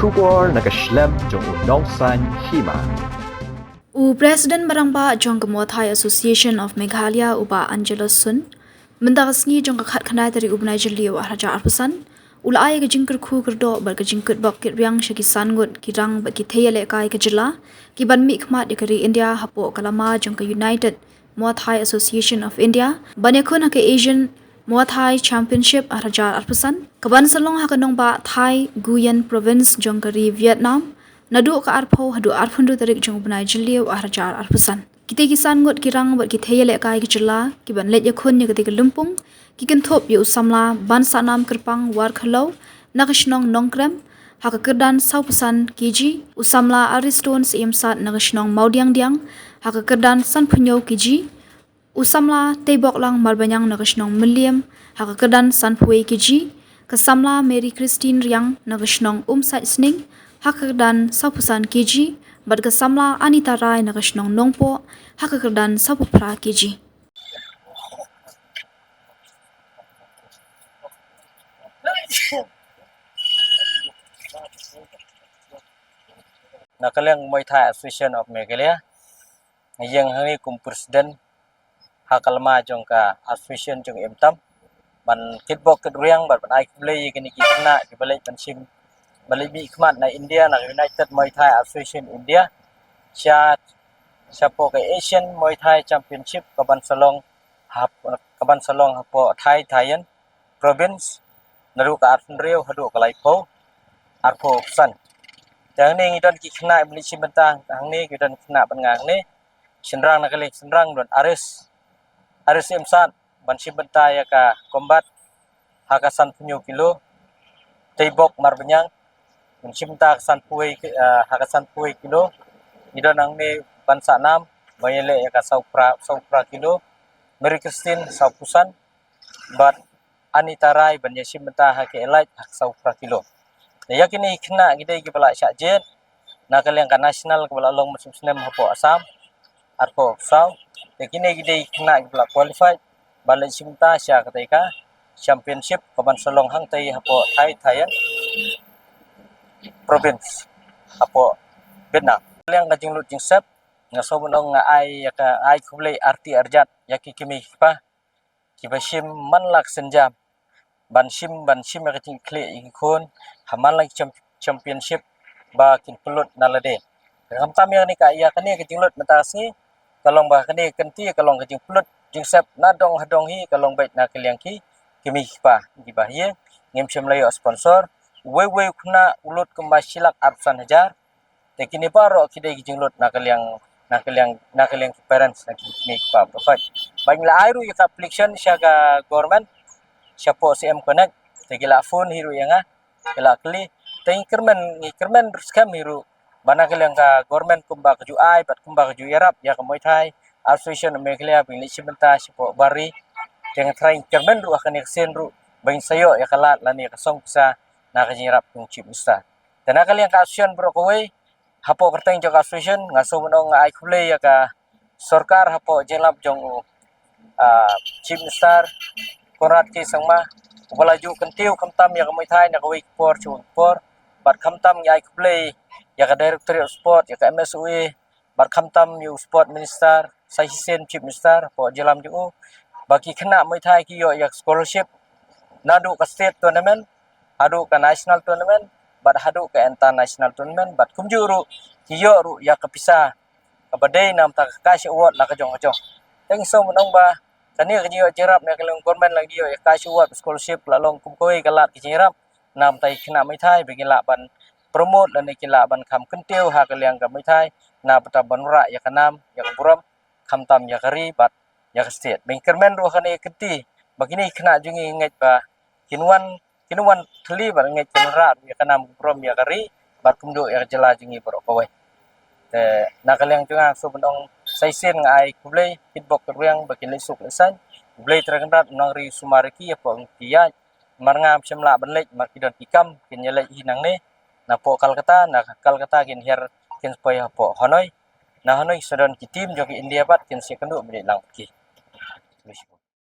Shubor nakaslem jong unongsan hima. President Barangba jong Thai Association of Meghalaya uba Angela Sun mendagasngi jong kakhat khandai dari ubnai jeli wa raja arpusan ulai ke jingker khu kerdo bar ke jingkut bak kit riang shaki sangut kirang bak ki theyale kai ke jela ki ban mi khmat dikari India hapo kalama jong ke United Thai Association of India banyakun ke Asian Thai Championship raja arpusan kaban salong hakanong ba Thai Nguyen Province jong kari Vietnam nadu ka arpo hadu arphundu tarik jong bunai jeliu ahrajar arpusan kite kisan ngot kirang bat kitheyele kai kijela kiban let yakhun ni kite lumpung kiken thop yu samla ban sanam kerpang war khalo nagashnong nongkrem hakakerdan saupusan kiji usamla ariston siemsat nagashnong maudiang diang hakakerdan sanphunyo kiji usamla tebok lang marbanyang nagashnong milliam hakakerdan sanphue kiji kasamla Mary Christine riang nagashnong umsat sning hakakerdan saupusan kiji badga samla Anita Rai nagashnong nongpo hakakerdan saupupra kiji Nakalang Muay Thai Association of Meghalaya yang hari kum presiden hakalma jong ka association jong emtam ban kitbok keduriang ban ai kulei gini kitna di balik pensim balik bi khmat na India na United Muay Thai Association India siapo ke Asian Muay Thai Championship kaban salong hapo Thai Thaian province naru ka Arfenrio hadu ka Laipo arpo san jang ni ngidon ki khna beli simentang hang ni ngidon khna ban ngang ni senrang na kali senrang don aris emsat ban simentang ya ka combat hakasan punyo kilo tebok marbanyang mencipta hakasan pui kilo idon ang ni bansa nam bayele ya ka saupra kilo Mary Christine saupusan bat Anita Rai banya simta ha ke elite hak saupra kilo ya kini kena gidai kepala syakjet nakalang ka national kepala long musim senem hapo asam arpo sau ya kini gidai kena kepala qualified balik simta sya ketika championship kaban salong hang tai hapo Thai Thaian province hapo Vietnam yang kajing lut jing sep ngaso bunong nga ai kublei arti arjat yaki kimi pa kibashim manlak senjam bansim ya kajing kle ikon haman lagi championship ba kin pelut nalade kamtam yang ni ka ya kani kajing lut matasi kalong ba kani kenti kalong kajing pelut jing sep nadong hadong hi kalong bait na kaliang ki kimi pa gibahye ngem semlayo sponsor wewe kuna ulut kemasilak arsan hajar tekini paro kidai jinglot nakaliang parents make pa profit bangla airu ya application siaga government siapo CM connect tegila phone hiru yanga kala kli teng kermen scam hiru bana kaliang ka government kumba kaju ai bat kumba kaju yarap ya ka Muay Thai Association Meghalaya bingli simenta sipo bari jangan try kermen ru akan eksen ru bang sayo ya kala lani ka song sa nakajirap ng chief minister. Dan nakaliang ka-association bro kaway, hapo kerteng jong association, ngaso munong ay kulay ya ka sorkar hapo jelap jong chief minister, Konrad K. Sangma, walaju kentiu kamtam ya ka Muay Thai na kaway por chun por, bat kamtam ya ay kulay ya ka director of sport, ya ka MSUE, bat kamtam yung sport minister, sa hisen chief minister, hapo jelam jong bagi kena Muay Thai kiyo ya scholarship, nadu ka state tournament, hadu ka national tournament bat hadu ka international tournament bat kumjuru kiyo ru ya kapisa kabadai nam ta kashi award la ka jong teng so monong ba kani ka jiyo jerap na kalong government lagi yo ya kashi award scholarship la long kumkoi kalat ki jerap nam tai khna Muay Thai bagi la ban promote dan kila ban kham kentiu ha kaliang ka Muay Thai na pata banura ya kanam ya buram kham tam ya kari bat ya state bengkermen ru kani kenti bagini khna jungi ngai ba kinuan thli bar ngai kenra ya kanam prom ya kari bar kumdo ya jela jingi bro kawai te nakaliang junga so benong saisen ngai kublei hitbok riang bakin lesuk lesan kublei terkendat nang ri sumariki ya pong kia marngam semla benlek markidon tikam kin yele hinang ne na po kalkata kin her kin spoy po hanoi na hanoi sodon ki tim jogi India bat kin sekendu beli lang ki